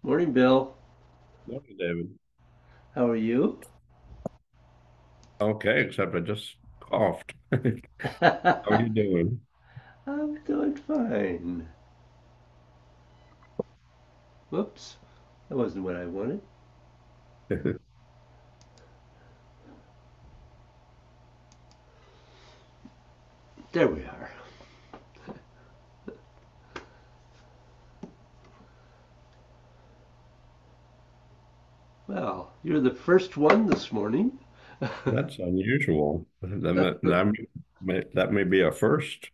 Morning, Bill. Morning, David. How are you? Okay, except I just coughed. How are you doing? I'm doing fine. Whoops, that wasn't what I wanted. There we are. Well, you're the first one this morning. That's unusual. That may be a first.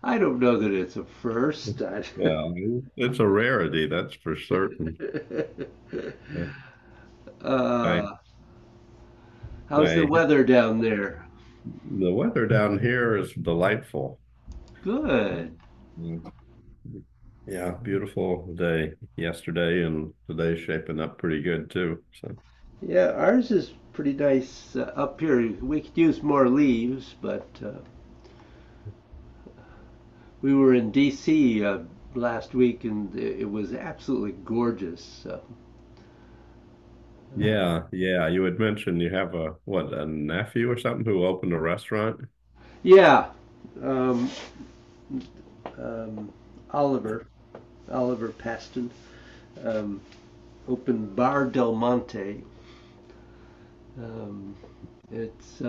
I don't know that it's a first. Well, it's a rarity, that's for certain. Uh, I, uh, how's the I, weather down there? the weather down here is delightful. Good. Mm. Yeah, beautiful day yesterday, and today's shaping up pretty good too. So, Yeah, ours is pretty nice up here. We could use more leaves, but we were in D.C. Last week, and it was absolutely gorgeous. yeah. You had mentioned you have a nephew or something who opened a restaurant? Yeah, um, um, Oliver, Oliver Paston, um, opened Bar Del Monte. Um, it's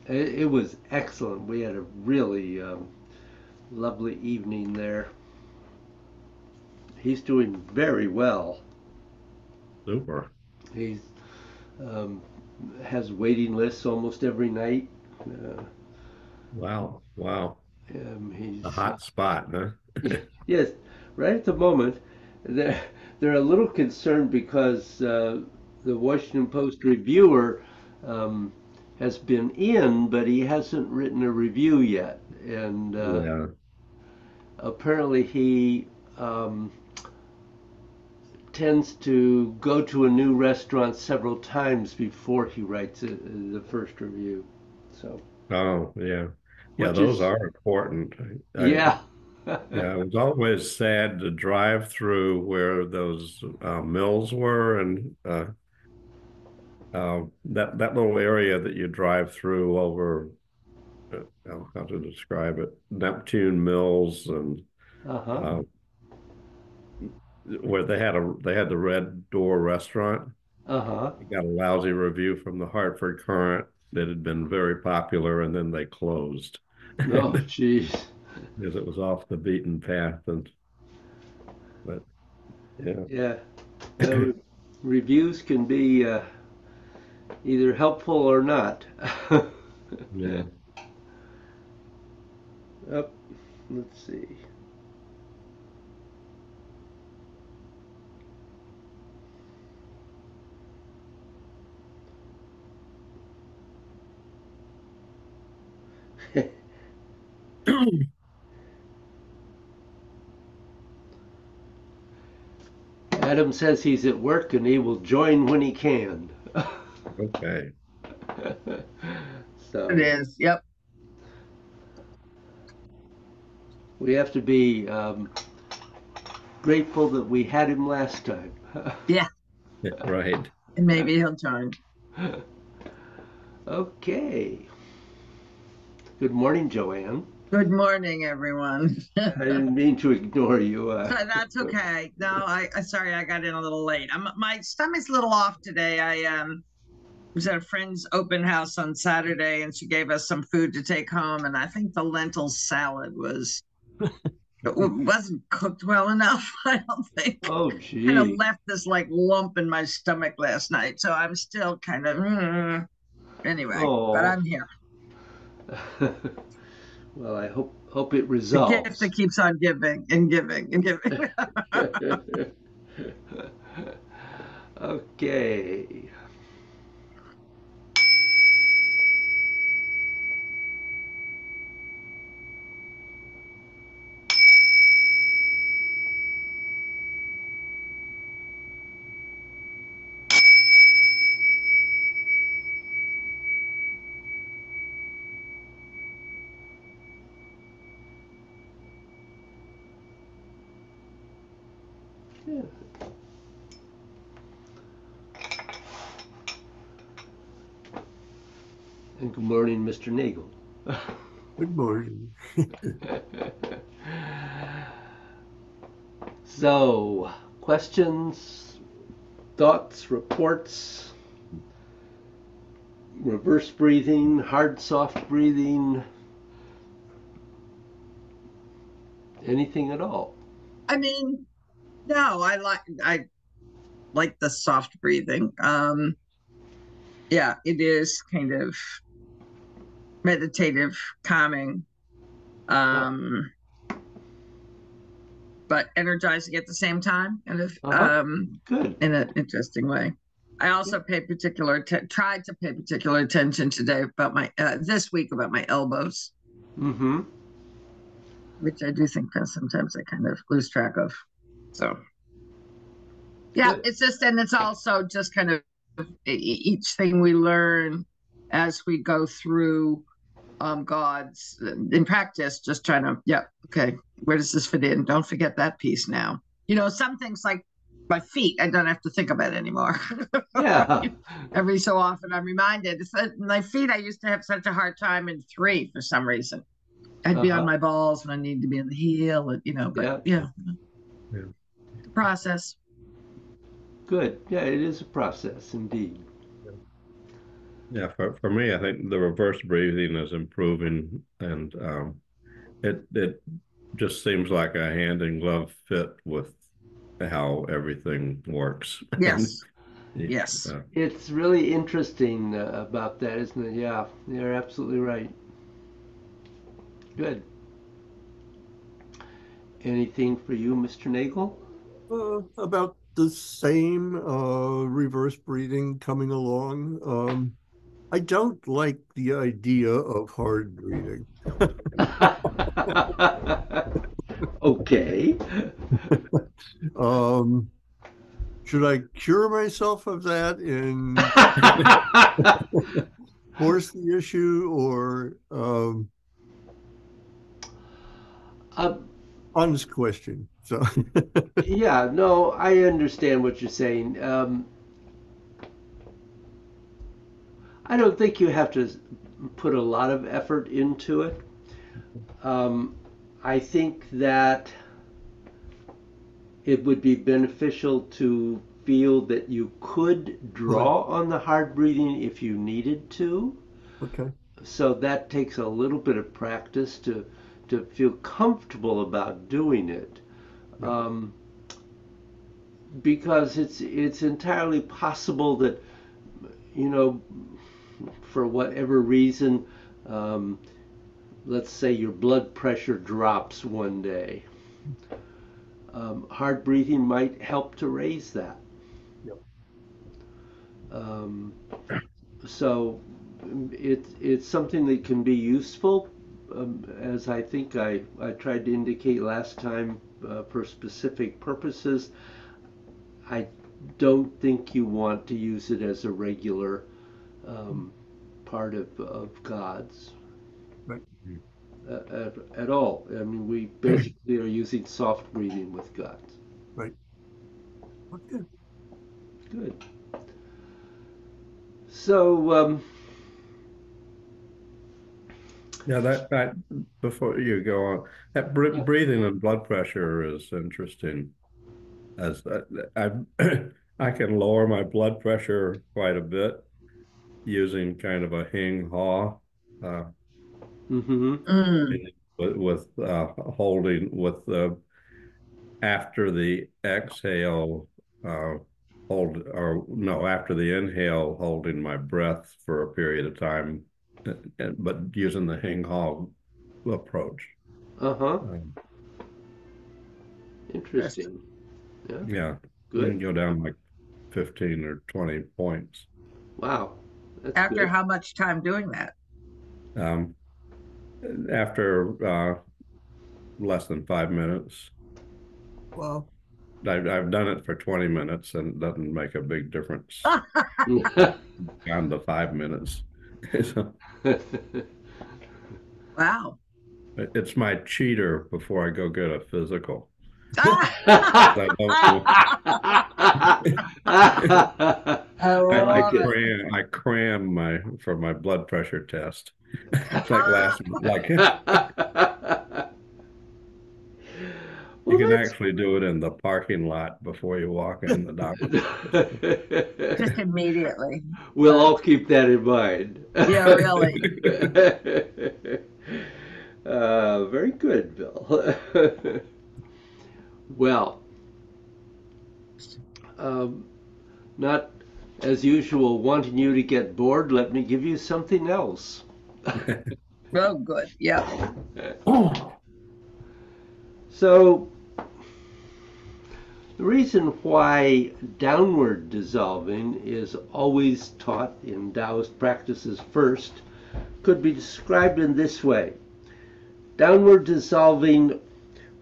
it was excellent. We had a really lovely evening there. He's doing very well. Super. He's um, has waiting lists almost every night. Uh, Wow. Wow. A he's hot spot, huh? yes, right at the moment, they're they're a little concerned because the Washington Post reviewer um, has been in, but he hasn't written a review yet, and Yeah. apparently he um, tends to go to a new restaurant several times before he writes the first review. So, Oh, yeah. Yeah, which those is are important. yeah, Yeah, it was always sad to drive through where those mills were, and that little area that you drive through over, how to describe it, Neptune Mills, and uh huh, uh, where they had the Red Door restaurant. uh huh. It got a lousy review from the Hartford Courant that had been very popular, and then they closed Oh, because jeez. it was off the beaten path. And but yeah, Yeah. Uh, Reviews can be either helpful or not. yeah. Up, let's see. Adam says he's at work and he will join when he can. Okay. It So is. Yep. we have to be grateful that we had him last time. Yeah. Yeah, right. And maybe he'll join. Okay. Good morning, Joanne. Good morning, everyone. I didn't mean to ignore you. So that's okay. No, I sorry I got in a little late. My stomach's a little off today. I was at a friend's open house on Saturday and she gave us some food to take home and I think the lentil salad wasn't cooked well enough. I don't think. Oh, Kind of gee. left this like lump in my stomach last night. So I'm still kind of anyway, but Oh. I'm here. Well, I hope it The gift resolves. that keeps on giving and giving and giving. Okay. Yeah. And good morning, Mr. Nagel. Good morning. So, questions, thoughts, reports, reverse breathing, hard, soft breathing, anything at all? I mean, no, I like the soft breathing. Yeah, it is kind of meditative, calming, um, but energizing at the same time, kind of Good. in an interesting way. I also tried to pay particular attention today about my this week about my elbows, Mm-hmm. which I do think that sometimes I kind of lose track of. So yeah, Good. it's just, and it's also just kind of each thing we learn as we go through God's in practice, just trying to, yeah, okay, where does this fit in? Don't forget that piece now. Some things like my feet, I don't have to think about anymore. Yeah. Every so often I'm reminded. My feet, I used to have such a hard time in 3 for some reason. I'd be on my balls when I need to be on the heel, but Yeah. the process. Good. Yeah, it is a process indeed. Yeah, for me, I think the reverse breathing is improving, and it just seems like a hand in glove fit with how everything works. Yes. And, Yes. It's really interesting about that, isn't it? Yeah, you're absolutely right. Good. Anything for you, Mr. Nagel? About the same reverse breathing coming along. I don't like the idea of hard breathing. Okay. Should I cure myself of that and force the issue, or honest question? So yeah, no, I understand what you're saying. I don't think you have to put a lot of effort into it. I think that it would be beneficial to feel that you could draw on the hard breathing if you needed to. okay. So that takes a little bit of practice to feel comfortable about doing it. Because it's entirely possible that, for whatever reason, let's say your blood pressure drops one day. Hard breathing might help to raise that. Yep. So it's something that can be useful, as I think I tried to indicate last time, for specific purposes. I don't think you want to use it as a regular part of God's Right. at all. I mean, we basically are using soft breathing with God's. Right. Okay. Good. So, yeah, that before you go on, that breathing and blood pressure is interesting. As I I can lower my blood pressure quite a bit using kind of a hing haw, mm-hmm. with holding with the after the exhale, hold, or no, after the inhale, holding my breath for a period of time, but using the hing haw approach. Uh-huh. Interesting. Yeah. Yeah, you can Good. go down like 15 or 20 points. Wow. That's After good. how much time doing that? Um, after less than 5 minutes. Wow. I've done it for 20 minutes and it doesn't make a big difference down to 5 minutes. So Wow. it's my cheater before I go get a physical. I don't. I I love it. cram for my blood pressure test. It's like last, like you Well, can that's actually do it in the parking lot before you walk in the doctor. Just immediately. we'll all keep that in mind. Yeah, really. Very good, Bill. Well, um, not as usual, wanting you to get bored, let me give you something else. Oh, good. Yeah. So, the reason why downward dissolving is always taught in Taoist practices first could be described in this way. Downward dissolving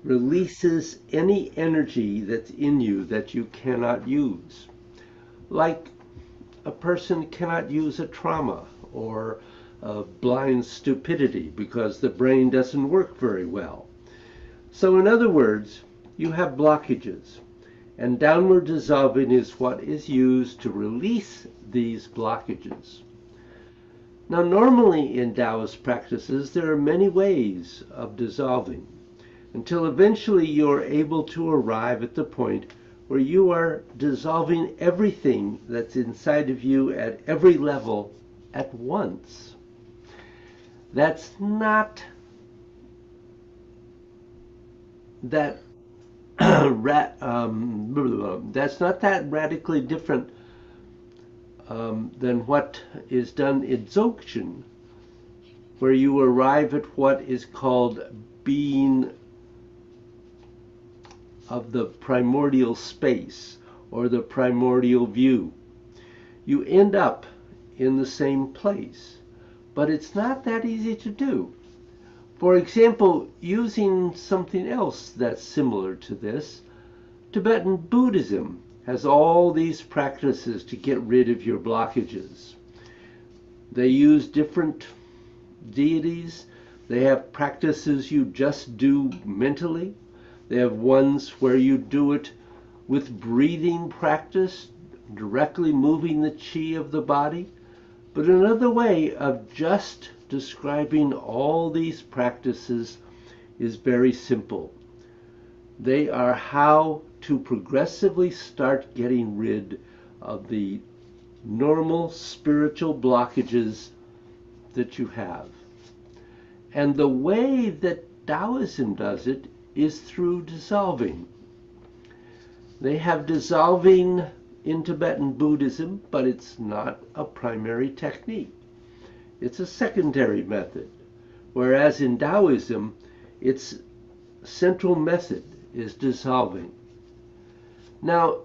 releases any energy that's in you that you cannot use. Like a person cannot use a trauma or a blind stupidity because the brain doesn't work very well. So, in other words, you have blockages, and downward dissolving is what is used to release these blockages. Now, normally in Taoist practices, there are many ways of dissolving until eventually you're able to arrive at the point where you are dissolving everything that's inside of you at every level at once. That's not that that's not that radically different than what is done in Dzogchen, where you arrive at what is called being of the primordial space or the primordial view. You end up in the same place, but it's not that easy to do. For example, using something else that's similar to this, Tibetan Buddhism has all these practices to get rid of your blockages. They use different deities. They have practices you just do mentally. They have ones where you do it with breathing practice, directly moving the chi of the body. But another way of just describing all these practices is very simple. They are how to progressively start getting rid of the normal spiritual blockages that you have. And the way that Taoism does it is through dissolving. They have dissolving in Tibetan Buddhism, but it's not a primary technique. It's a secondary method. Whereas in Taoism, its central method is dissolving. Now,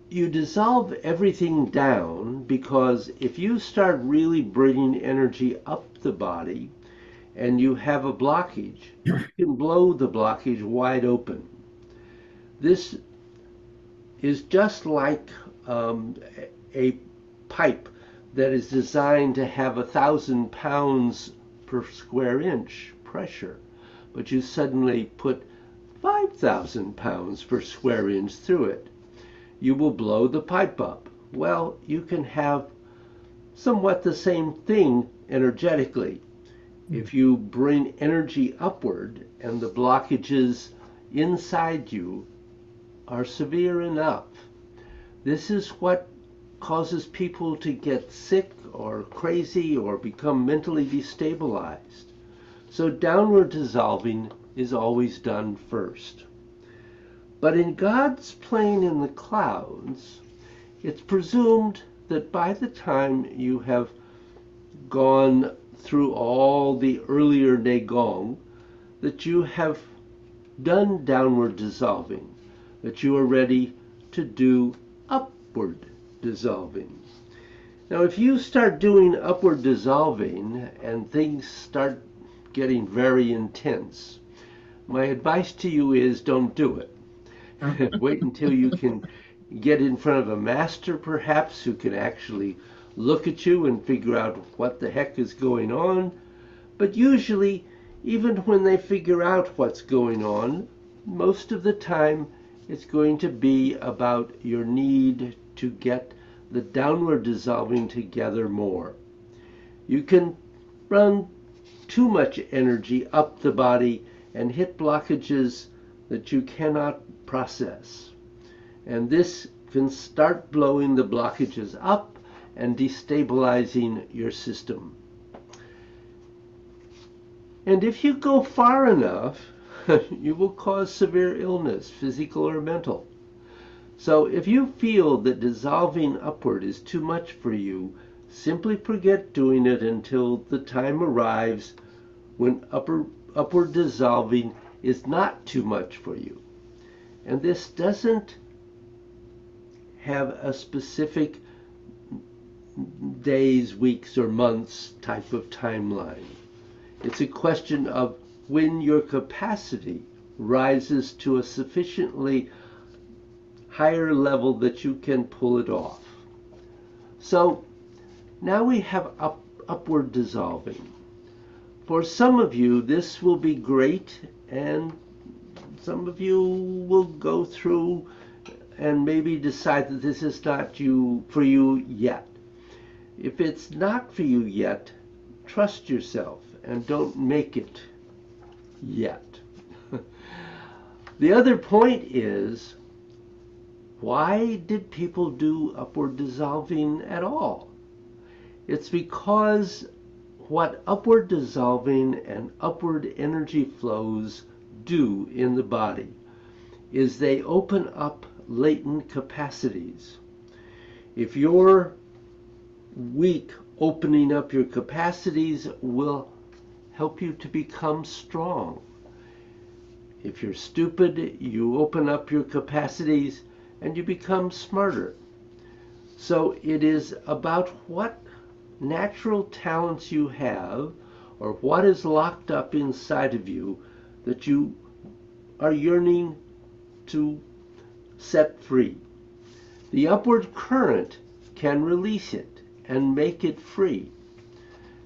you dissolve everything down because if you start really bringing energy up the body and you have a blockage, you can blow the blockage wide open. This is just like a pipe that is designed to have 1,000 pounds per square inch pressure, but you suddenly put 5,000 pounds per square inch through it. You will blow the pipe up. Well, you can have somewhat the same thing energetically. If you bring energy upward and the blockages inside you are severe enough, this is what causes people to get sick or crazy or become mentally destabilized. So downward dissolving is always done first. But in God's plane in the clouds, it's presumed that by the time you have gone through all the earlier Neigong, that you have done downward dissolving, that you are ready to do upward dissolving. Now, if you start doing upward dissolving and things start getting very intense, my advice to you is don't do it. Wait until you can get in front of a master, perhaps, who can actually look at you and figure out what the heck is going on. But usually, even when they figure out what's going on, most of the time it's going to be about your need to get the downward dissolving together more. You can run too much energy up the body and hit blockages that you cannot process. And this can start blowing the blockages up and destabilizing your system. And if you go far enough, you will cause severe illness, physical or mental. So if you feel that dissolving upward is too much for you, simply forget doing it until the time arrives when upward dissolving is not too much for you. And this doesn't have a specific days, weeks, or months type of timeline. It's a question of when your capacity rises to a sufficiently higher level that you can pull it off. So now we have upward dissolving. For some of you, this will be great, and some of you will go through and maybe decide that this is not for you yet. If it's not for you yet, trust yourself and don't make it yet. The other point is, why did people do upward dissolving at all? It's because what upward dissolving and upward energy flows do in the body is they open up latent capacities. If you're weak, opening up your capacities will help you to become strong. If you're stupid, you open up your capacities and you become smarter. So it is about what natural talents you have, or what is locked up inside of you that you are yearning to set free. The upward current can release it and make it free,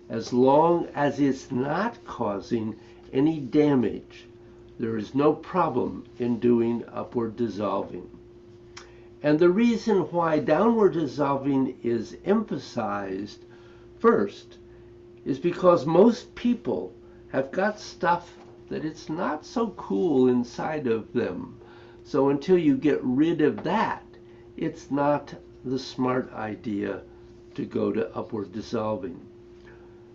as long as it's not causing any damage. There is no problem in doing upward dissolving. And the reason why downward dissolving is emphasized first is because most people have got stuff that it's not so cool inside of them. So until you get rid of that, it's not the smart idea to go to upward dissolving.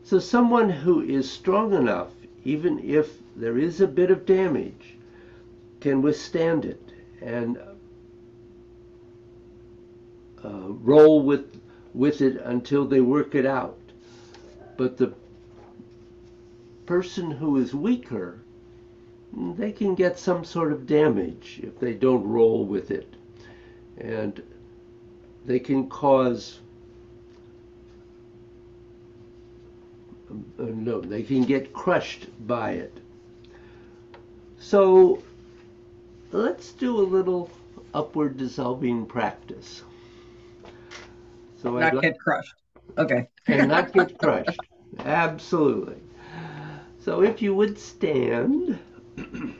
So someone who is strong enough, even if there is a bit of damage, can withstand it and roll with it until they work it out. But the person who is weaker, they can get some sort of damage if they don't roll with it. And they can cause, they can get crushed by it. So let's do a little upward dissolving practice. So Not get crushed. Okay. And not get crushed. Absolutely. So if you would stand. And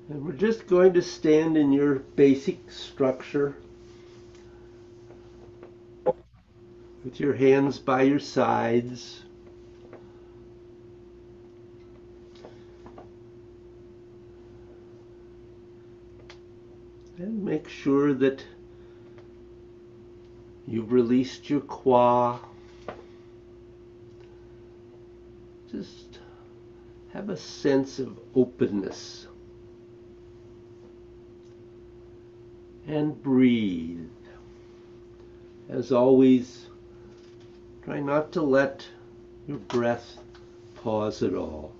we're just going to stand in your basic structure with your hands by your sides. And make sure that you've released your qua. Just have a sense of openness. And breathe. As always, try not to let your breath pause at all.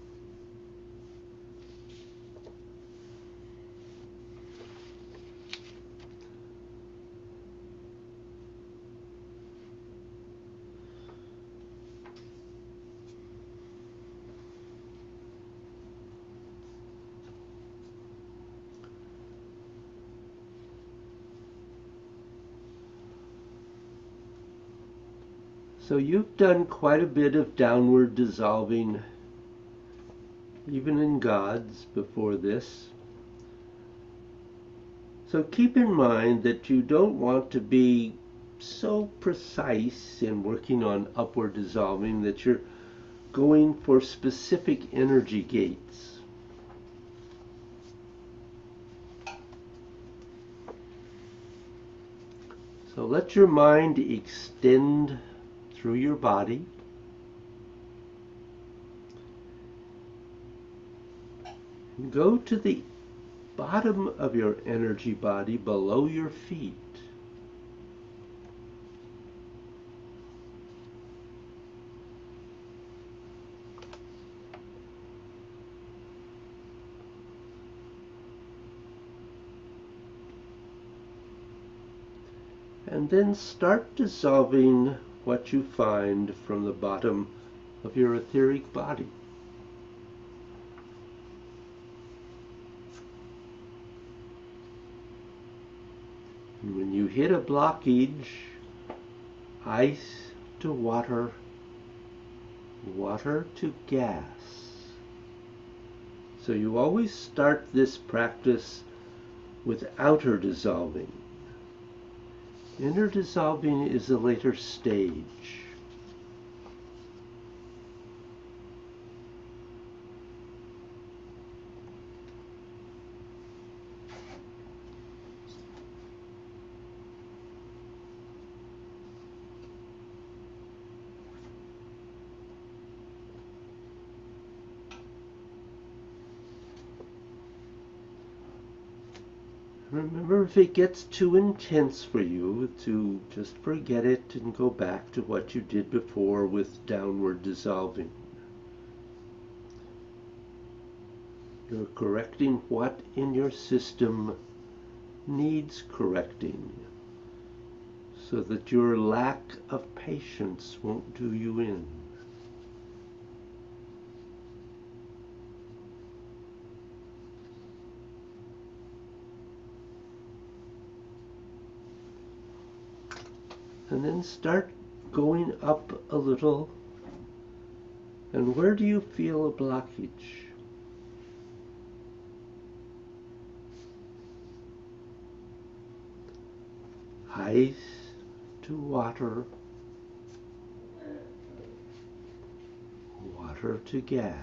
So you've done quite a bit of downward dissolving, even in gods, before this. So keep in mind that you don't want to be so precise in working on upward dissolving that you're going for specific energy gates. So let your mind extend through your body. Go to the bottom of your energy body below your feet. And then start dissolving what you find from the bottom of your etheric body. And when you hit a blockage, ice to water, water to gas. So you always start this practice with outer dissolving. Inner dissolving is a later stage. Remember, if it gets too intense for you, to just forget it and go back to what you did before with downward dissolving. You're correcting what in your system needs correcting, so that your lack of patience won't do you in. And then start going up a little. And where do you feel a blockage? Ice to water, water to gas.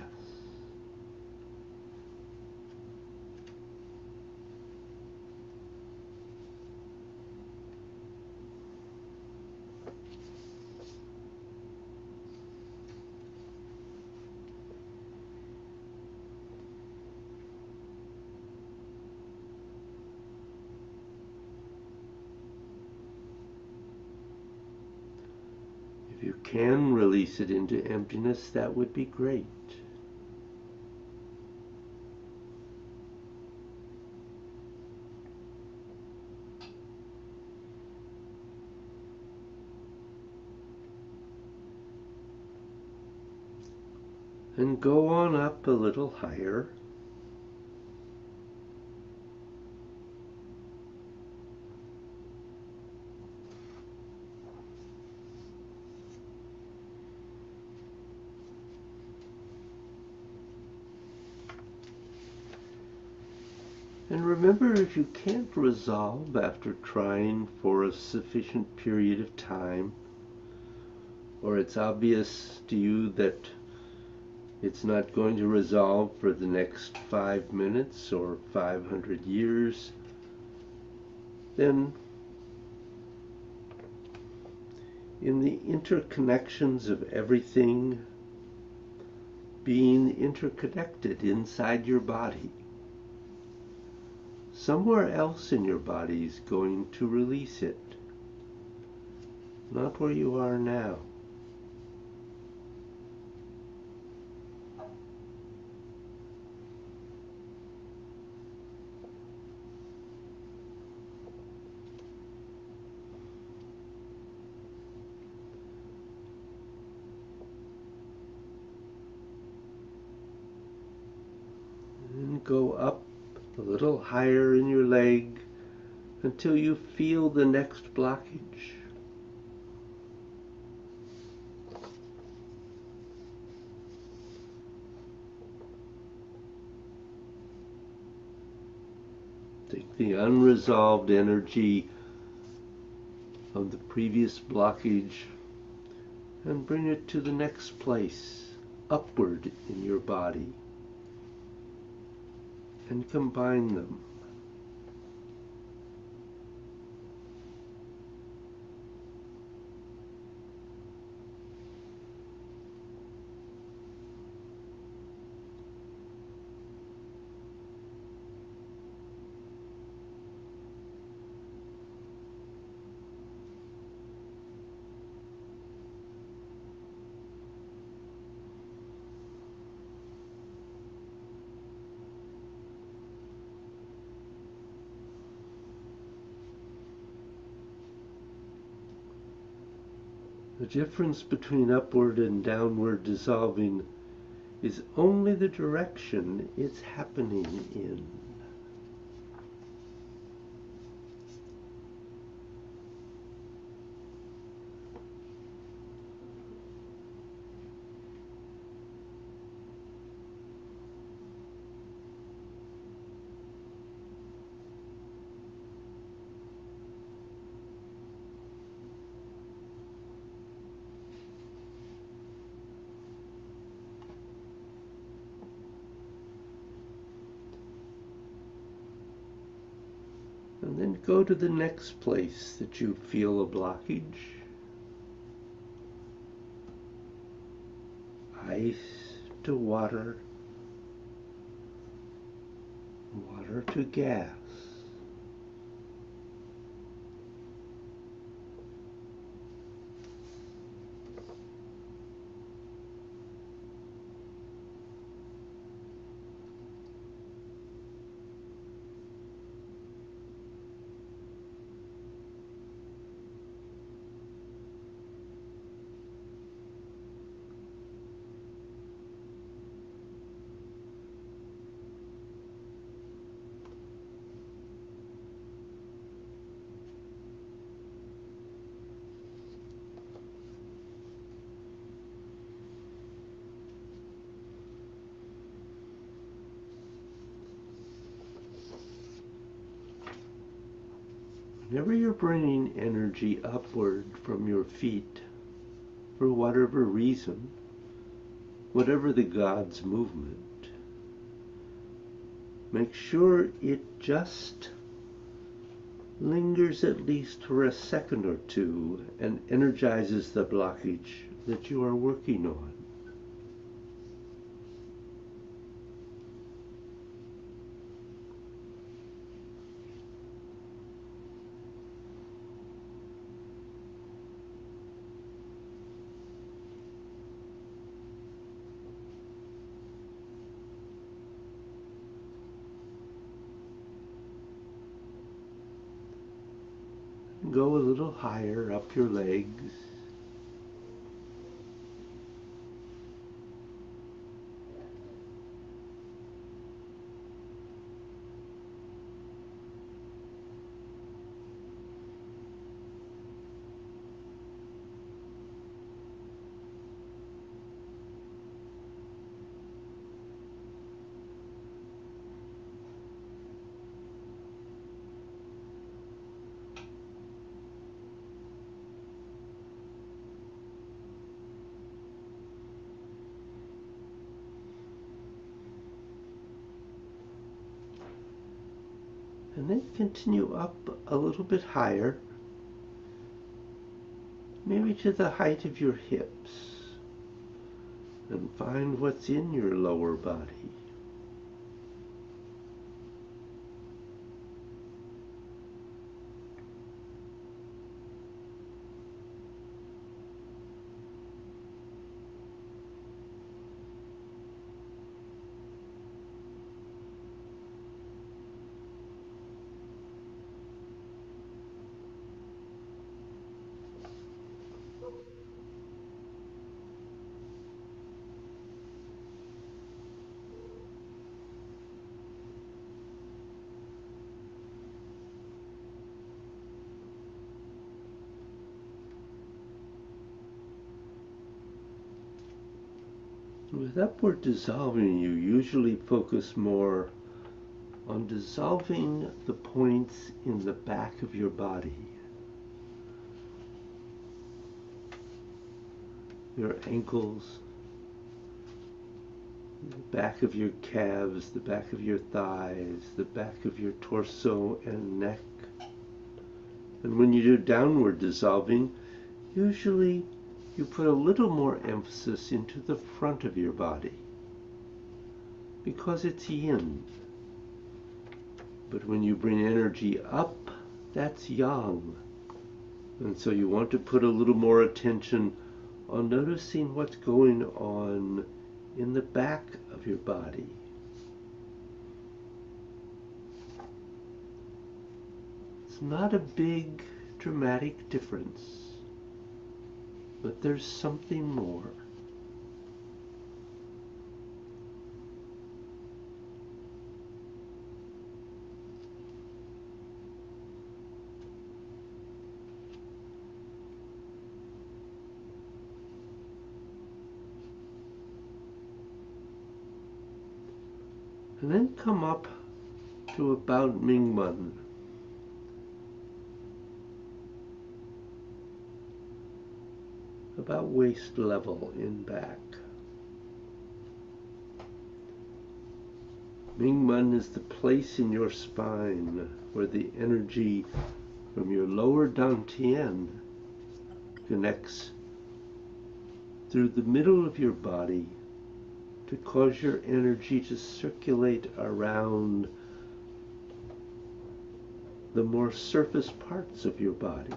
If you can release it into emptiness, that would be great. And go on up a little higher. And remember, if you can't resolve after trying for a sufficient period of time, or it's obvious to you that it's not going to resolve for the next 5 minutes or 500 years, then in the interconnections of everything being interconnected inside your body, somewhere else in your body is going to release it, not where you are now. And go up a little higher in your leg until you feel the next blockage. the unresolved energy of the previous blockage and bring it to the next place, upward in your body, and combine them. The difference between upward and downward dissolving is only the direction it's happening in. And then go to the next place that you feel a blockage. Ice to water, water to gas. Whenever you're bringing energy upward from your feet, for whatever reason, whatever the God's movement, make sure it just lingers at least for a second or two and energizes the blockage that you are working on. Go a little higher up your legs. And then continue up a little bit higher, maybe to the height of your hips, and find what's in your lower body. With upward dissolving, you usually focus more on dissolving the points in the back of your body. Your ankles, the back of your calves, the back of your thighs, the back of your torso and neck. And when you do downward dissolving, usually you put a little more emphasis into the front of your body because it's yin. But when you bring energy up, that's yang. And so you want to put a little more attention on noticing what's going on in the back of your body. It's not a big dramatic difference, but there's something more. And then come up to about Mingmen. About waist level in back. Mingmen is the place in your spine where the energy from your lower dantian connects through the middle of your body to cause your energy to circulate around the more surface parts of your body.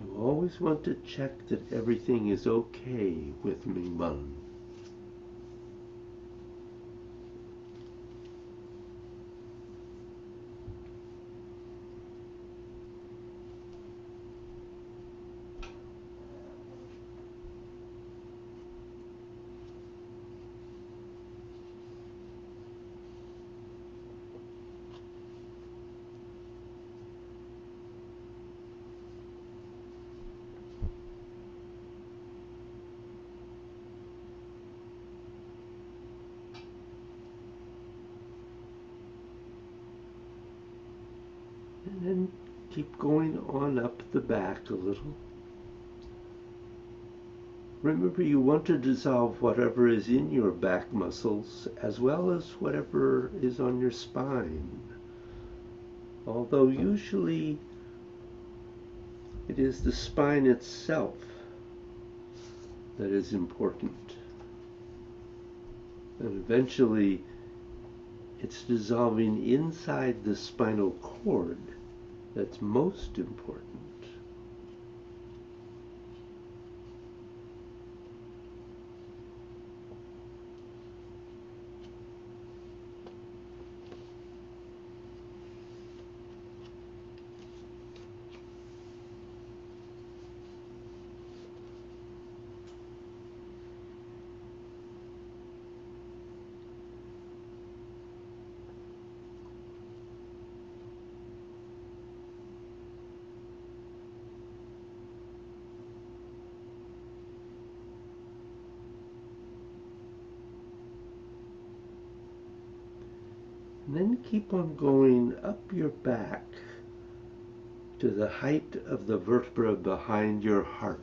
You always want to check that everything is okay with Mingmen. And then keep going on up the back a little. Remember, you want to dissolve whatever is in your back muscles as well as whatever is on your spine. Although usually it is the spine itself that is important. And eventually it's dissolving inside the spinal cord that's most important. And then keep on going up your back to the height of the vertebra behind your heart.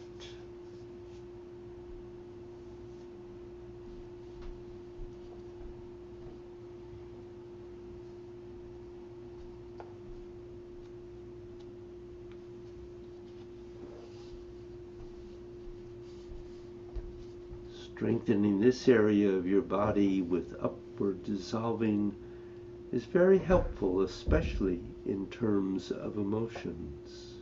Strengthening this area of your body with upward dissolving is very helpful, especially in terms of emotions.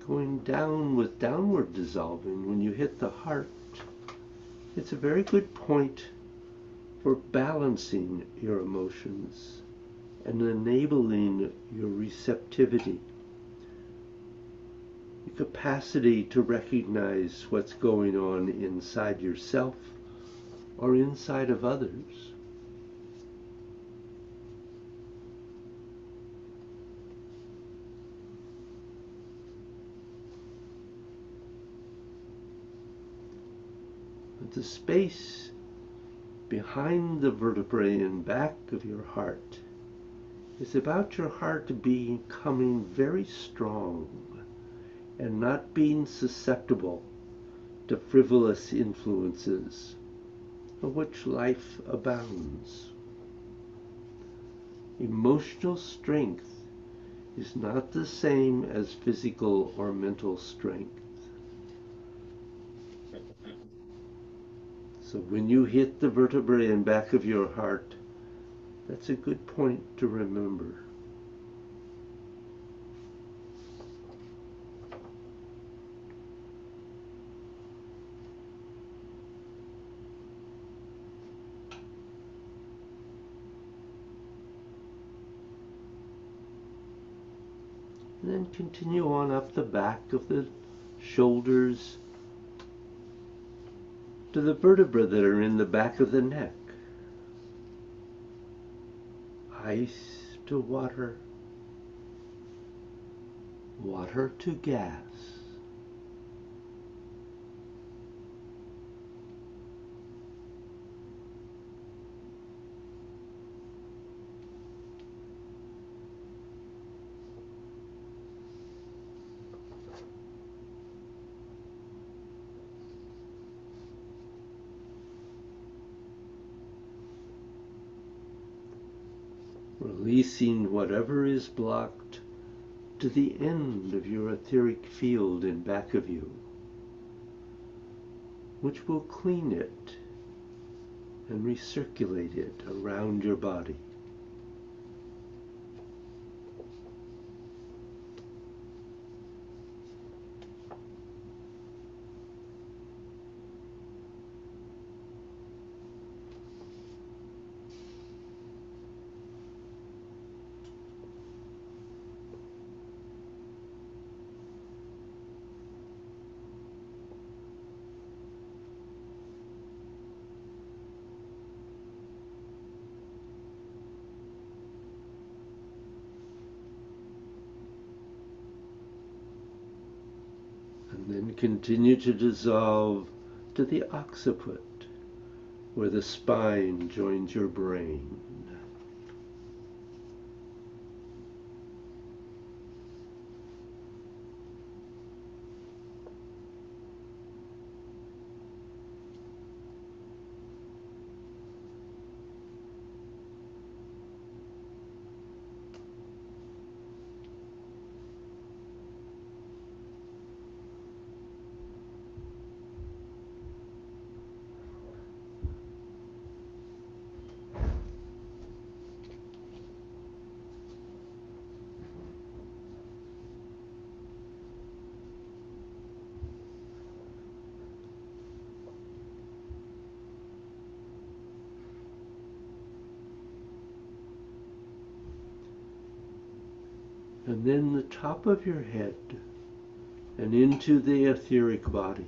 Going down with downward dissolving, when you hit the heart, it's a very good point for balancing your emotions and enabling your receptivity, your capacity to recognize what's going on inside yourself or inside of others. But the space behind the vertebrae and back of your heart is about your heart becoming very strong and not being susceptible to frivolous influences of which life abounds. Emotional strength is not the same as physical or mental strength. So when you hit the vertebrae and back of your heart, that's a good point to remember. And then continue on up the back of the shoulders to the vertebrae that are in the back of the neck. Ice to water, water to gas. Releasing whatever is blocked to the end of your etheric field in back of you, which will clean it and recirculate it around your body. And then continue to dissolve to the occiput, where the spine joins your brain. And then the top of your head and into the etheric body.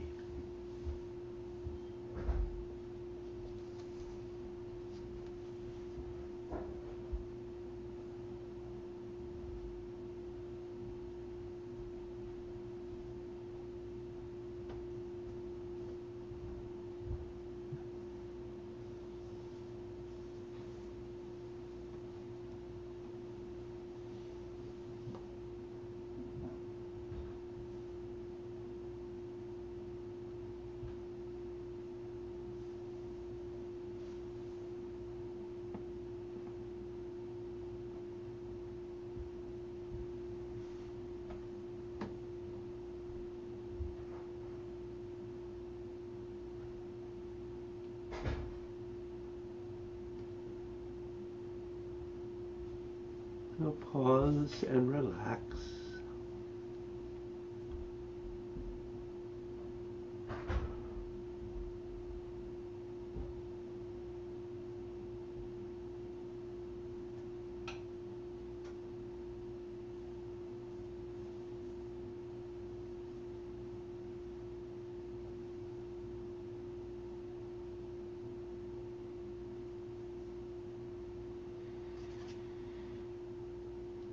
Now pause and relax.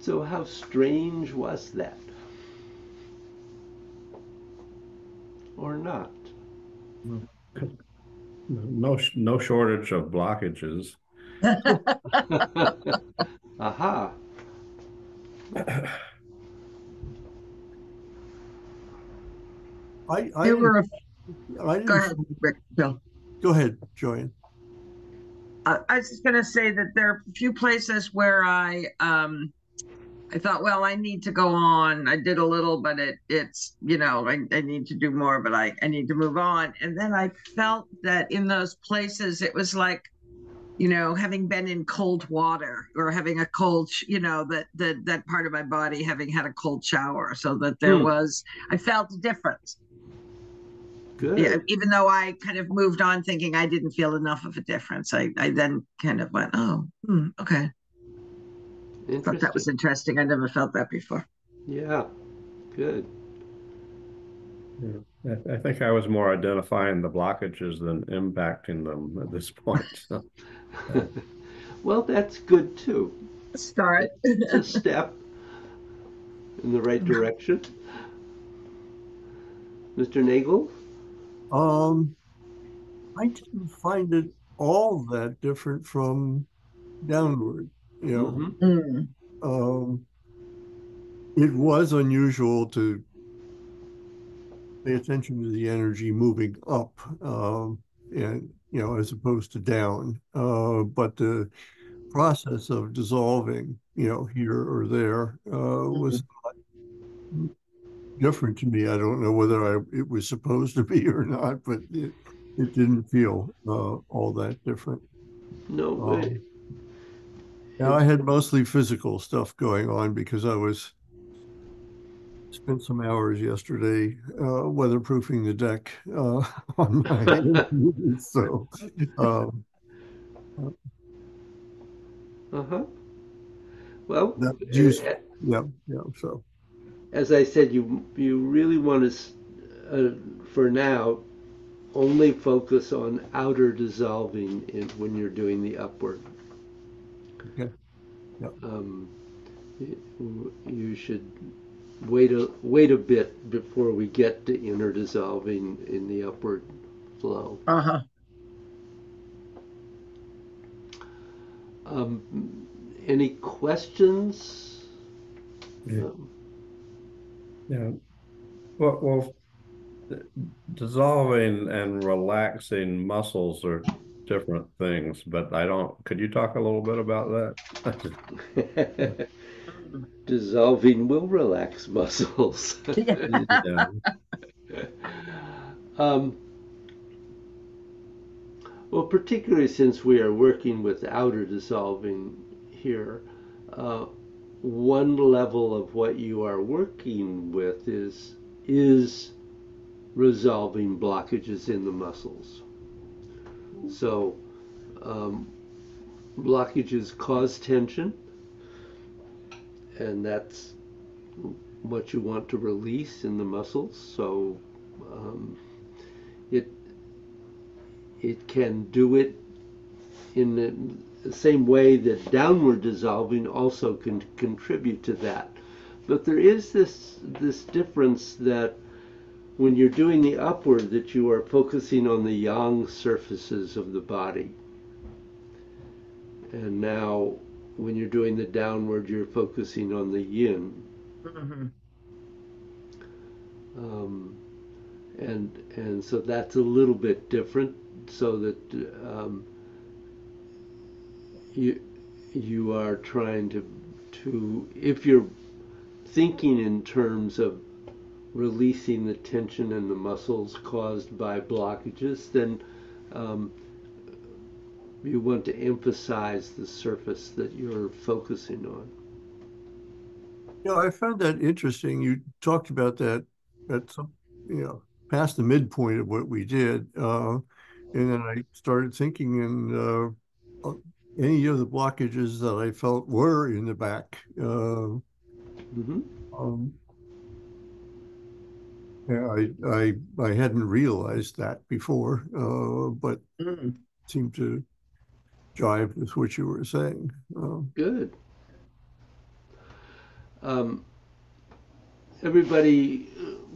So how strange was that? Or not? No shortage of blockages. Aha. I There didn't, were, I go didn't, ahead, Rick, Bill. go ahead, Joanne. I was just going to say that there are a few places where I thought, well, I need to go on. I did a little, but it's, I need to do more, but I need to move on. And then I felt that in those places, it was like, having been in cold water or having a cold, that part of my body having had a cold shower, so that I felt a difference. Good. Yeah, even though I kind of moved on thinking I didn't feel enough of a difference, I then kind of went, oh, okay. I thought that was interesting. I never felt that before. Yeah, good. Yeah. I think I was more identifying the blockages than impacting them at this point. So, Well, that's good too. Start. It's a step in the right direction. Mr. Nagel? I didn't find it all that different from downward. Mm. It was unusual to pay attention to the energy moving up, and as opposed to down. But the process of dissolving, here or there, was different to me. I don't know whether it was supposed to be or not, but it didn't feel all that different. No way. Now I had mostly physical stuff going on because I spent some hours yesterday weatherproofing the deck on my so Uh-huh. Well, that juice, yeah. So as I said, you really want to, for now, only focus on outer dissolving when you're doing the upward. okay, yeah. You should wait a bit before we get to inner dissolving in the upward flow. Uh-huh. Any questions? yeah. Yeah. Well, dissolving and relaxing muscles are different things, but could you talk a little bit about that? Dissolving will relax muscles. Yeah. um, well, particularly since we are working with outer dissolving here, one level of what you are working with is resolving blockages in the muscles. So blockages cause tension, and that's what you want to release in the muscles. So it can do it in the same way that downward dissolving also can contribute to that. But there is this difference that when you're doing the upward, that you are focusing on the yang surfaces of the body. And now when you're doing the downward, you're focusing on the yin. Mm-hmm. And so that's a little bit different, so that you are trying to if you're thinking in terms of releasing the tension in the muscles caused by blockages, then you want to emphasize the surface that you're focusing on. I found that interesting. You talked about that at some, past the midpoint of what we did. And then I started thinking in any of the blockages that I felt were in the back. Yeah, I hadn't realized that before, but seemed to jive with what you were saying. Good. Um, everybody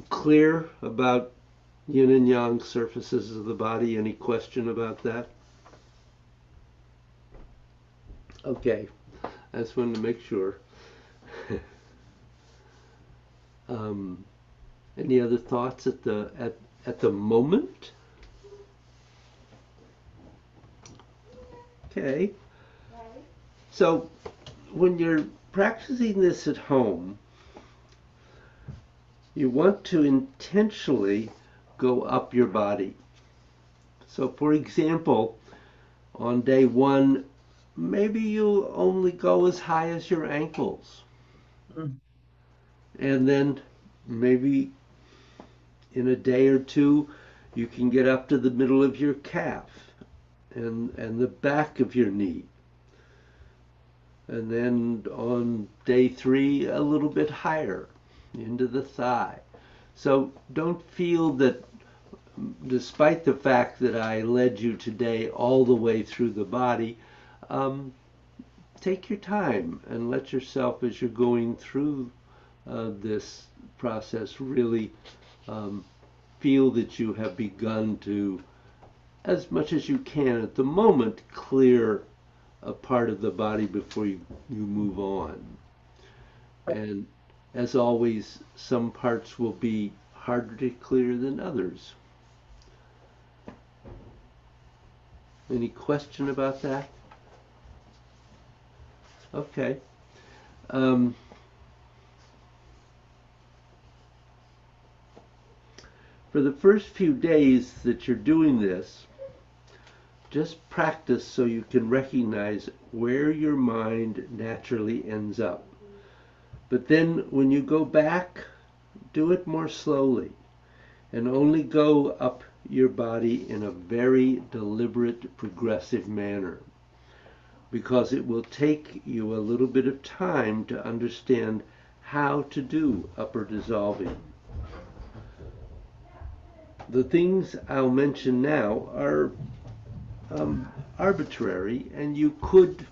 clear about yin and yang surfaces of the body? Any question about that? Okay, I just wanted to make sure. um, any other thoughts at the moment? Okay. So when you're practicing this at home, you want to intentionally go up your body. So for example, on day one, maybe you only go as high as your ankles. Mm. And then maybe in a day or two, you can get up to the middle of your calf and the back of your knee. And then on day three, a little bit higher into the thigh. So don't feel that, despite the fact that I led you today all the way through the body, take your time and let yourself, as you're going through this process, really feel that you have begun to, as much as you can at the moment, clear a part of the body before you move on. And as always, some parts will be harder to clear than others. Any question about that? Okay. Um, for the first few days that you're doing this, just practice so you can recognize where your mind naturally ends up. But then when you go back, do it more slowly and only go up your body in a very deliberate, progressive manner, because it will take you a little bit of time to understand how to do upper dissolving. The things I'll mention now are arbitrary, and you could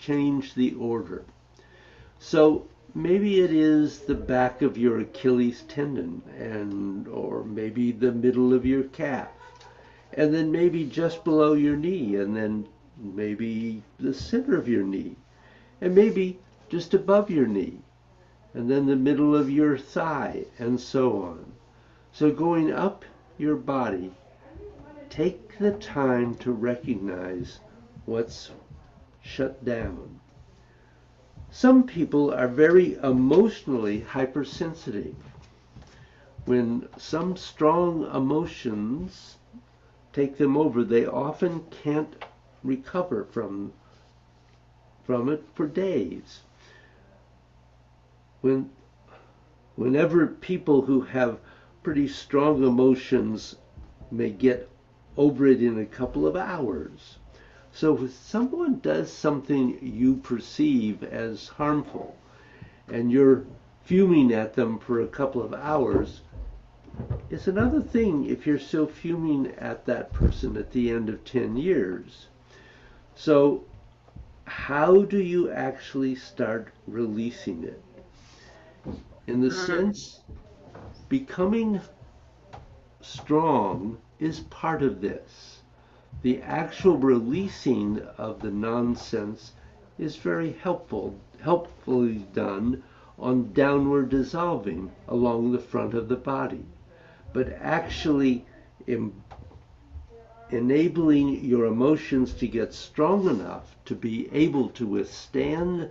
change the order. So maybe it is the back of your Achilles tendon, or maybe the middle of your calf, and then maybe just below your knee, and then maybe the center of your knee, and maybe just above your knee, and then the middle of your thigh, and so on. So going up your body, take the time to recognize what's shut down. Some people are very emotionally hypersensitive. When some strong emotions take them over, they often can't recover from it for days. Whenever people who have pretty strong emotions may get over it in a couple of hours. So if someone does something you perceive as harmful and you're fuming at them for a couple of hours, it's another thing if you're still fuming at that person at the end of 10 years. So how do you actually start releasing it? In the sense, becoming strong is part of this. The actual releasing of the nonsense is very helpfully done on downward dissolving along the front of the body. But actually enabling your emotions to get strong enough to be able to withstand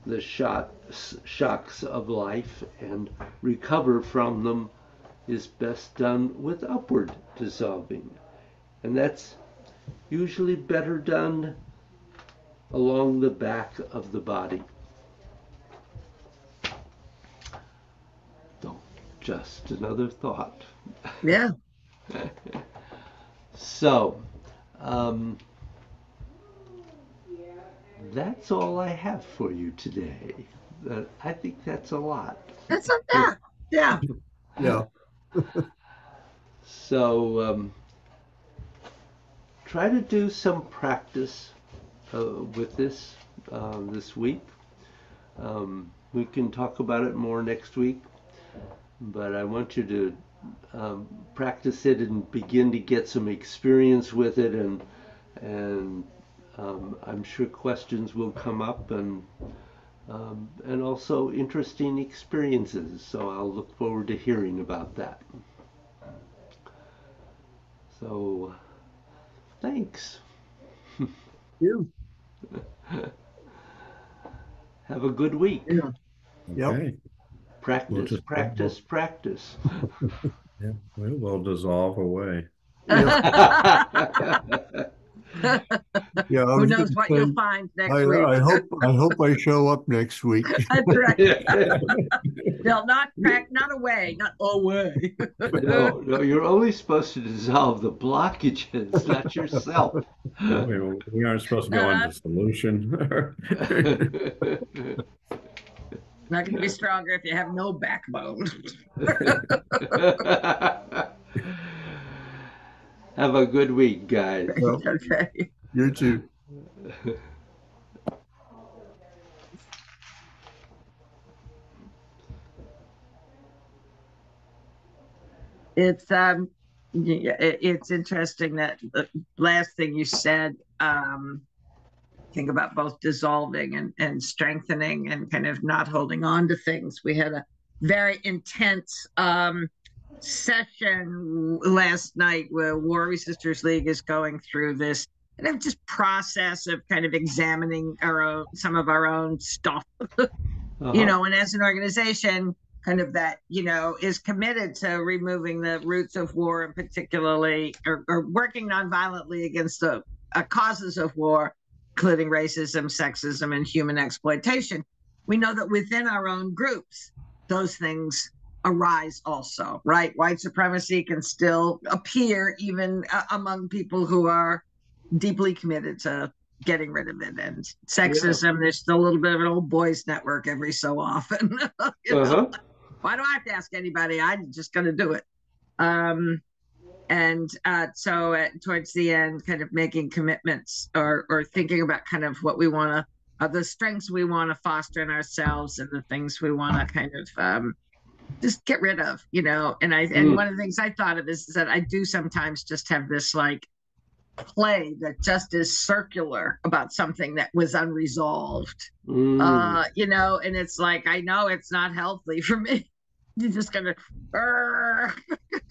the shocks of life and recover from them is best done with upward dissolving. And that's usually better done along the back of the body. So, just another thought. Yeah. So, that's all I have for you today. I think that's a lot. That's not that. Yeah. Yeah. So, try to do some practice with this week. we can talk about it more next week. But I want you to practice it and begin to get some experience with it, and I'm sure questions will come up, and also interesting experiences. So I'll look forward to hearing about that. So thanks. You. Have a good week. Yeah. Yep. Okay. Practice, just- practice, practice. Yeah, we'll dissolve away. Yeah. I Who was knows gonna what say, you'll find next I week. hope I show up next week. That's right. No, not away, not away. No, no, you're only supposed to dissolve the blockages, not yourself. We aren't supposed to go into solution. Not going to be stronger if you have no backbone. Have a good week, guys. Well, Okay. you too. It's it's interesting that the last thing you said, think about both dissolving and strengthening and kind of not holding on to things. We had a very intense session last night where War Resisters League is going through this kind of just process of kind of examining some of our own stuff, you know, and as an organization kind of that, you know, is committed to removing the roots of war, and particularly or working nonviolently against the causes of war, including racism, sexism, and human exploitation. We know that within our own groups, those things arise also, right? White supremacy can still appear even among people who are deeply committed to getting rid of it. And sexism, there's still a little bit of an old boys network every so often. You know? Why do I have to ask anybody? I'm just going to do it. So towards the end, kind of making commitments or thinking about kind of what we want to, the strengths we want to foster in ourselves and the things we want to kind of just get rid of, you know. And one of the things I thought of is that I do sometimes just have this like play that just is circular about something that was unresolved, you know, and it's like, I know it's not healthy for me. You're just gonna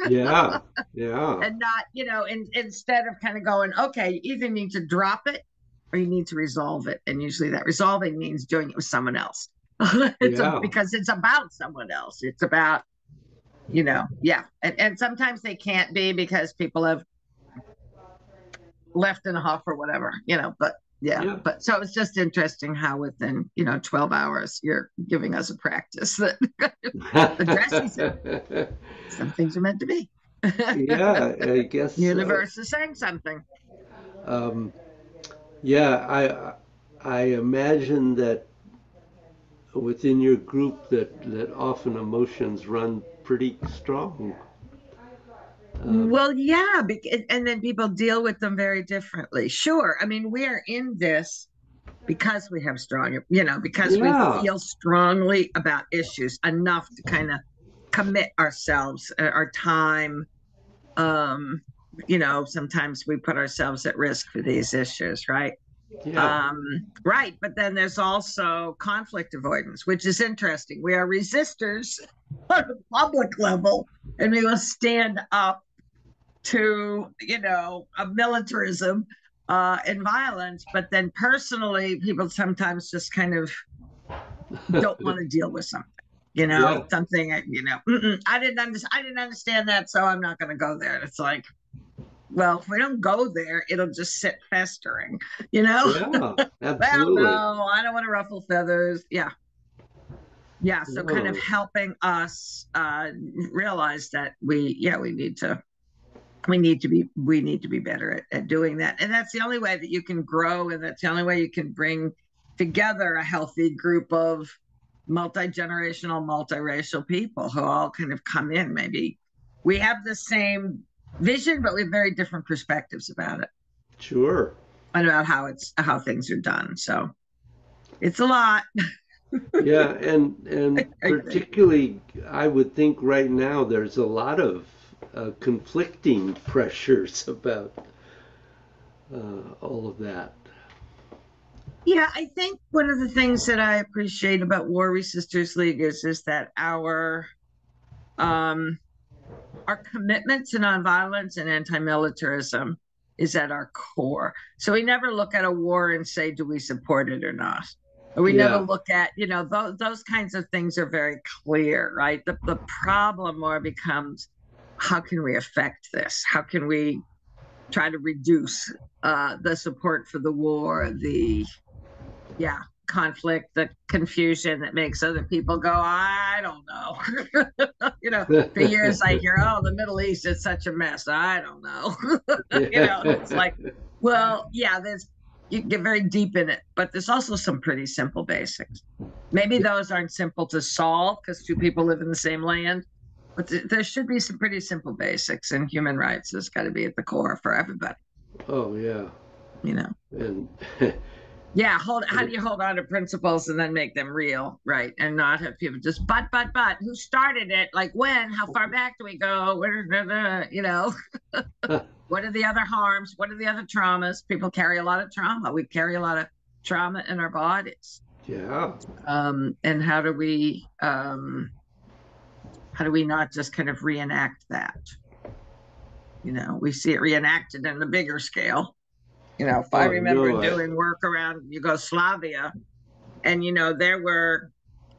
yeah and not, you know, instead of kind of going, okay, you either need to drop it or you need to resolve it. And usually that resolving means doing it with someone else. Because it's about someone else. It's about, you know, and sometimes they can't be because people have left in a huff or whatever, you know, but but so it's just interesting how within, you know, 12 hours you're giving us a practice that addresses it. Some things are meant to be. Yeah, I guess the universe is saying something. I imagine that within your group that often emotions run pretty strong. Well, yeah, and then people deal with them very differently. Sure. I mean, we are in this because we have strong, you know, because we feel strongly about issues enough to kind of commit ourselves, our time. You know, sometimes we put ourselves at risk for these issues, right? Right. But then there's also conflict avoidance, which is interesting. We are resistors on a public level, and we will stand up to, you know, militarism and violence. But then personally, people sometimes just kind of don't want to deal with something, you know, something, you know, I didn't understand that, so I'm not going to go there. And it's like, well, if we don't go there, it'll just sit festering, you know? Yeah, absolutely. Well, no, I don't want to ruffle feathers. Yeah. So kind of helping us realize that we need to be better at doing that. And that's the only way that you can grow, and that's the only way you can bring together a healthy group of multi-generational, multiracial people who all kind of come in. Maybe we have the same vision, but we have very different perspectives about it. Sure. And about how things are done. So it's a lot. Yeah, and I think. particularly, I would think right now there's a lot of conflicting pressures about all of that. Yeah, I think one of the things that I appreciate about War Resisters League is that um our commitment to nonviolence and anti-militarism is at our core. So we never look at a war and say, do we support it or not? Or we never Yeah. look at, those kinds of things are very clear, right? The problem more becomes, how can we affect this? How can we try to reduce the support for the war, the yeah conflict, the confusion that makes other people go, I don't know. For years I hear, oh, the Middle East is such a mess, I don't know. And it's like, well, yeah, there's, you get very deep in it, but there's also some pretty simple basics. Maybe those aren't simple to solve because two people live in the same land, but there should be some pretty simple basics, and human rights has got to be at the core for everybody, Oh yeah. you know. And Yeah, how do you hold on to principles and then make them real, right? And not have people just but who started it? Like when? How far back do we go? What are the other harms? What are the other traumas? People carry a lot of trauma. We carry a lot of trauma in our bodies. yeah. And how do we not just kind of reenact that? We see it reenacted in the bigger scale. If I Oh remember no, doing work around Yugoslavia, and there were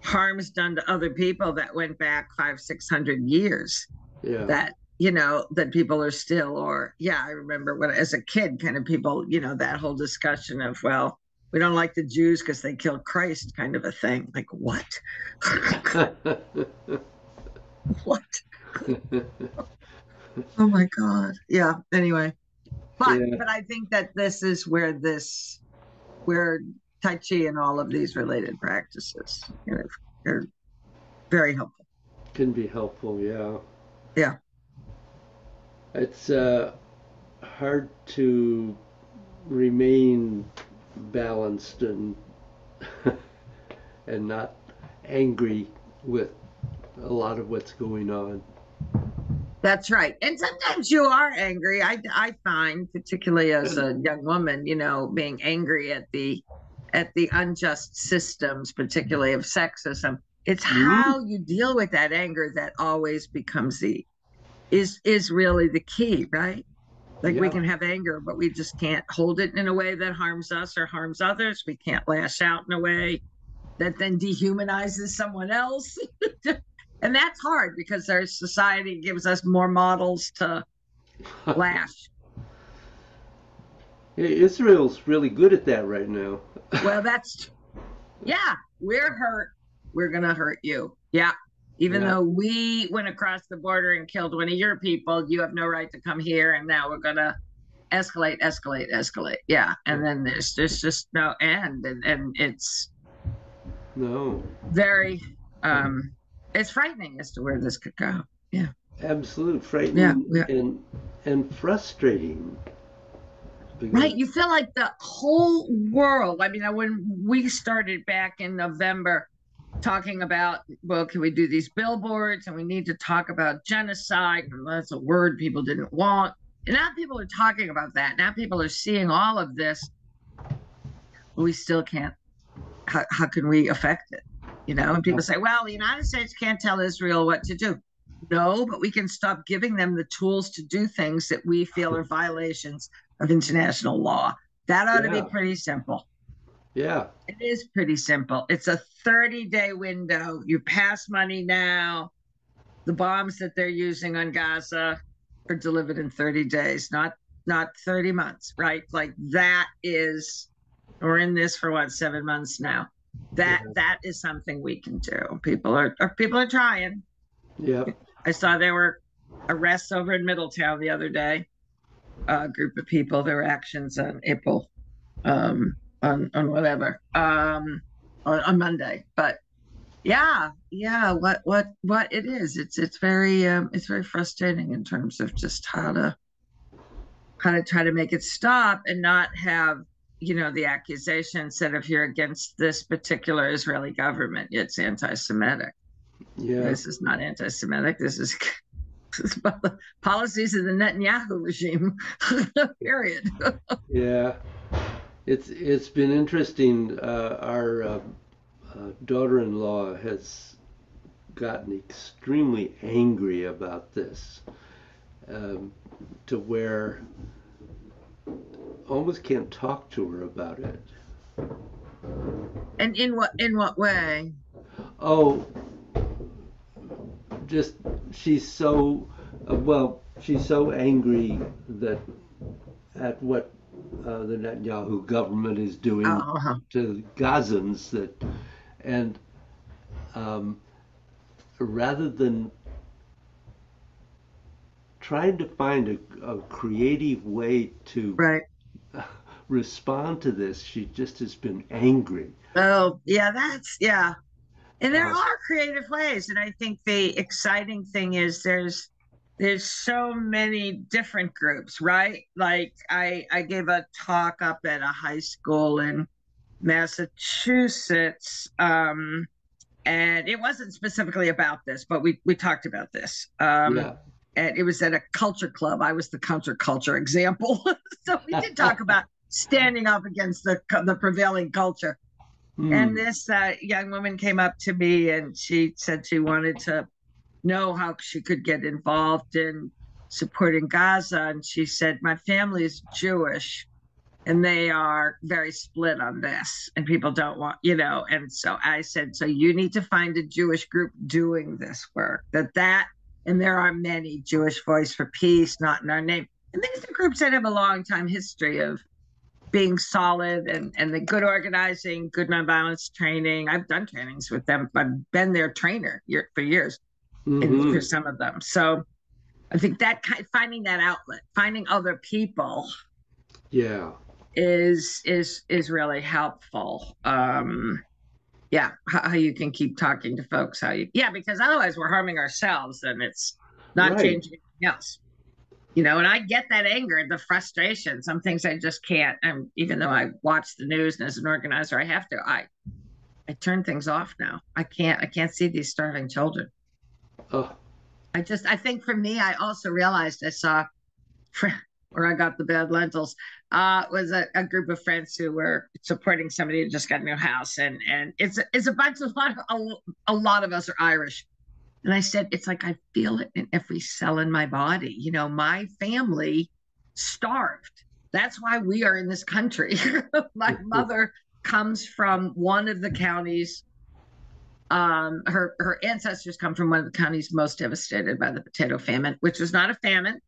harms done to other people that went back 500-600 years, yeah. that people are still, or I remember when as a kid, kind of people, that whole discussion of, well, we don't like the Jews because they killed Christ, kind of a thing. Like, what? What? Oh my God. Yeah. Anyway, but Yeah, I think that this is where Tai Chi and all of these related practices, are very helpful. can be helpful. Yeah, Yeah. it's hard to remain balanced and not angry with a lot of what's going on. That's right. And sometimes you are angry. I find, particularly as a young woman, being angry at the unjust systems, particularly of sexism. It's Mhm. how you deal with that anger that always becomes is really the key, right? Like we Yeah. can have anger, but we just can't hold it in a way that harms us or harms others. We can't lash out in a way that then dehumanizes someone else. And that's hard because our society gives us more models to lash. Israel's really good at that right now. Well, yeah, we're hurt. We're going to hurt you. Yeah. Even Yeah. though we went across the border and killed one of your people, you have no right to come here. And now we're going to escalate, escalate, escalate. Yeah. And then there's just no end. And it's No, very, it's frightening as to where this could go. Yeah. absolute Yeah. frightening Yeah. and frustrating Right. because You feel like the whole world. I mean, when we started back in November talking about, well, can we do these billboards, and we need to talk about genocide? And that's a word people didn't want. And now people are talking about that. Now people are seeing all of this. But we still can't. How can we affect it? And people say, well, the United States can't tell Israel what to do. No, but we can stop giving them the tools to do things that we feel are violations of international law. That ought to be yeah, pretty simple. yeah, It is pretty simple. It's a 30-day window. You pass money now. The bombs that they're using on Gaza are delivered in 30 days, not 30 months, right? Like that is, we're in this for what, 7 months now. That yeah, that is something we can do. People are trying. yeah. I saw there were arrests over in Middletown the other day. A group of people, their actions on April, on whatever, on Monday. But yeah, what it is. It's very frustrating in terms of just how to try to make it stop and not have the accusation said, if you're against this particular Israeli government, it's anti-Semitic. Yeah. This is not anti-Semitic. This is about the policies of the Netanyahu regime. Period. Yeah. It's been interesting. Our daughter-in-law has gotten extremely angry about this, to where almost can't talk to her about it. And in what way? Oh, just she's so she's so angry that at what the Netanyahu government is doing to Gazans, and rather than trying to find a creative way to Right. respond to this, she just has been angry. Oh, yeah. And there Uh, are creative ways. And I think the exciting thing is there's so many different groups, right? Like I gave a talk up at a high school in Massachusetts, and it wasn't specifically about this, but we talked about this. Yeah. And it was at a culture club. I was the counterculture example. So we did talk about standing up against the prevailing culture. And this young woman came up to me and she said she wanted to know how she could get involved in supporting Gaza. And she said, my family is Jewish and they are very split on this and people don't want, and so I said, so you need to find a Jewish group doing this work, and there are many. Jewish Voice for Peace, Not in Our Name. And these are groups that have a long time history of being solid and the good organizing, good nonviolence training. I've done trainings with them. I've been their trainer for years for some of them. So I think that finding that outlet, finding other people, is really helpful. How you can keep talking to folks, because otherwise we're harming ourselves and it's not changing anything else. And I get that anger, the frustration. Some things I just can't. And even though I watch the news and as an organizer, I have to. I turn things off now. I can't see these starving children. Oh. I think for me, I also realized I saw where I got the bad lentils was a group of friends who were supporting somebody who just got a new house, and it's a bunch of a lot of us are Irish. And I said, it's like I feel it in every cell in my body. My family starved. That's why we are in this country. My mother comes from one of the counties. Her ancestors come from one of the counties most devastated by the potato famine, which was not a famine,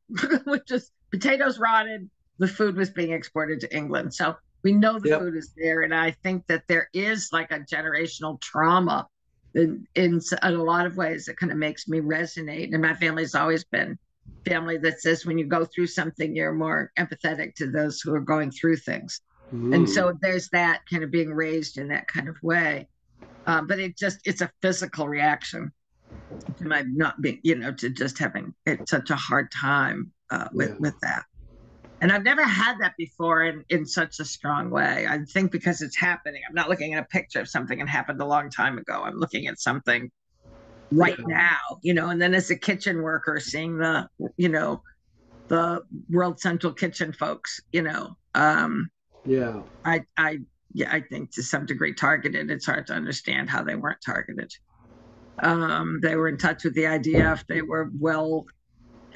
which was potatoes rotted. The food was being exported to England. So we know the food is there. And I think that there is like a generational trauma in a lot of ways that kind of makes me resonate. And my family's always been family that says when you go through something, you're more empathetic to those who are going through things. And so there's that kind of being raised in that kind of way. But it's a physical reaction to my not being, to just having such a hard time with that. And I've never had that before in such a strong way. I think because it's happening. I'm not looking at a picture of something that happened a long time ago. I'm looking at something right now, and then as a kitchen worker, seeing the World Central Kitchen folks, I think to some degree targeted. It's hard to understand how they weren't targeted. They were in touch with the IDF. They were well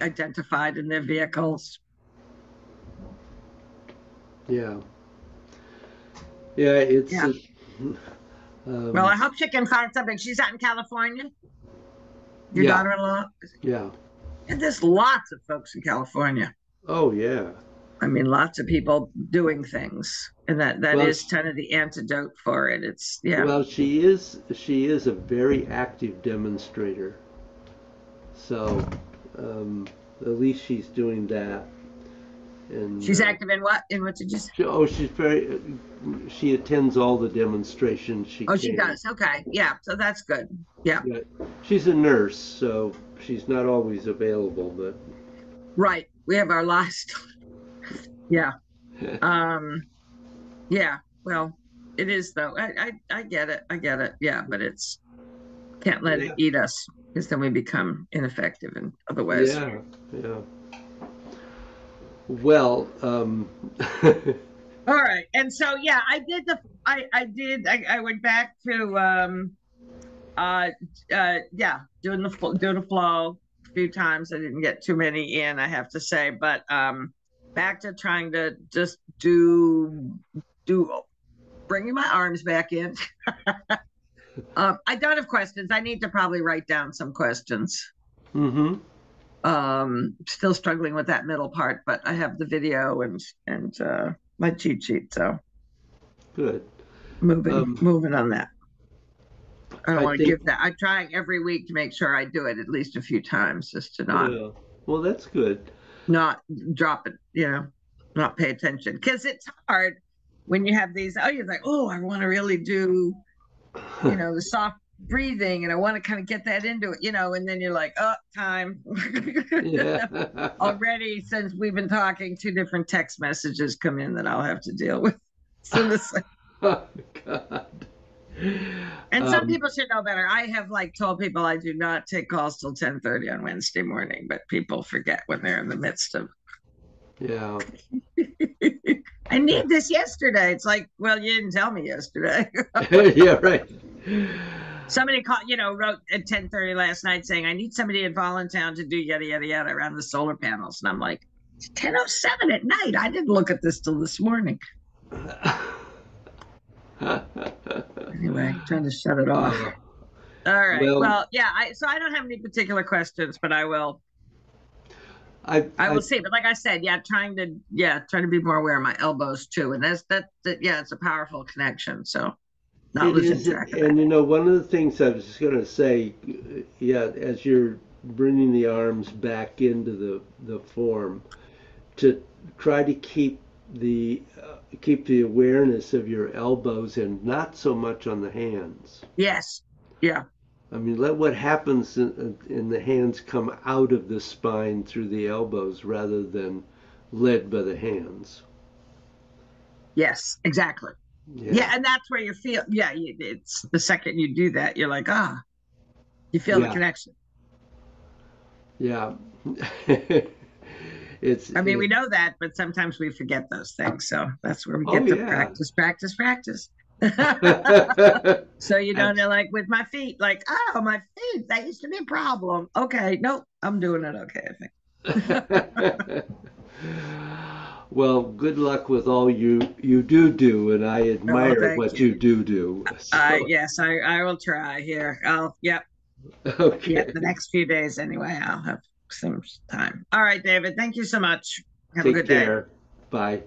identified in their vehicles. Well, I hope she can find something. She's out in California. Your daughter-in-law. And there's lots of folks in California. Oh yeah. I mean, lots of people doing things, and that is kind of the antidote for it. It's Well, she is a very active demonstrator. So at least she's doing that. And she's active in what? In what did you say? She attends all the demonstrations she can. She does. Okay. Yeah. So that's good. Yeah. She's a nurse, so she's not always available, but. Right. We have our lives. Yeah. Yeah, well, it is though. I get it. I get it. Yeah, but it's can't let it Yeah, eat us because then we become ineffective in other ways. yeah, yeah. Well, All right. And so yeah, I went back to uh yeah, doing the flow a few times. I didn't get too many in, I have to say, but back to trying to just do bringing my arms back in. I don't have questions. I need to probably write down some questions. mm-hmm, Still struggling with that middle part, but I have the video and my cheat sheet, so good. moving on that. I don't I want to think, give that. I try every week to make sure I do it at least a few times, just to yeah. Well, that's good. not drop it, not pay attention, because it's hard when you have these. Oh, you're like, oh, I want to really do, the soft breathing, and I want to kind of get that into it, and then you're like, oh, time. Yeah. Already, since we've been talking, 2 different text messages come in that I'll have to deal with. So this, Oh, God. and some Um, people should know better. I have told people I do not take calls till 10:30 on Wednesday morning, but people forget when they're in the midst of. yeah. I need this yesterday. It's like, well, you didn't tell me yesterday. Yeah, right. Somebody wrote at 10:30 last night saying, I need somebody at Voluntown to do yada, yada, yada around the solar panels. And I'm like, it's 10:07 at night. I didn't look at this till this morning. Anyway, trying to shut it off. All right. Well, Well, yeah, so I don't have any particular questions, but I will I will see. But like I said, trying to be more aware of my elbows too. And it's a powerful connection. So not it losing is, track of that. and one of the things I was just going to say, yeah, as you're bringing the arms back into the form, to try to keep the awareness of your elbows and not so much on the hands. Yes. Yeah. I mean, let what happens in the hands come out of the spine through the elbows rather than led by the hands. Yes, exactly. Yeah, Yeah. And that's where you feel, it's the second you do that, you're like, you feel the yeah, connection. yeah. It's I mean, we it, know that, but sometimes we forget those things. So that's where we oh get to yeah. practice, practice, practice. So Abs- they're like with my feet, like, oh, my feet, that used to be a problem. Okay, nope, I'm doing it okay, I think. Well, good luck with all you do, and I Oh, admire thank what you. you do. So, Yes, I will try here. Yep, okay. the next few days anyway, I'll have some time. All right, David, thank you so much. Have a Take good day. care. Bye.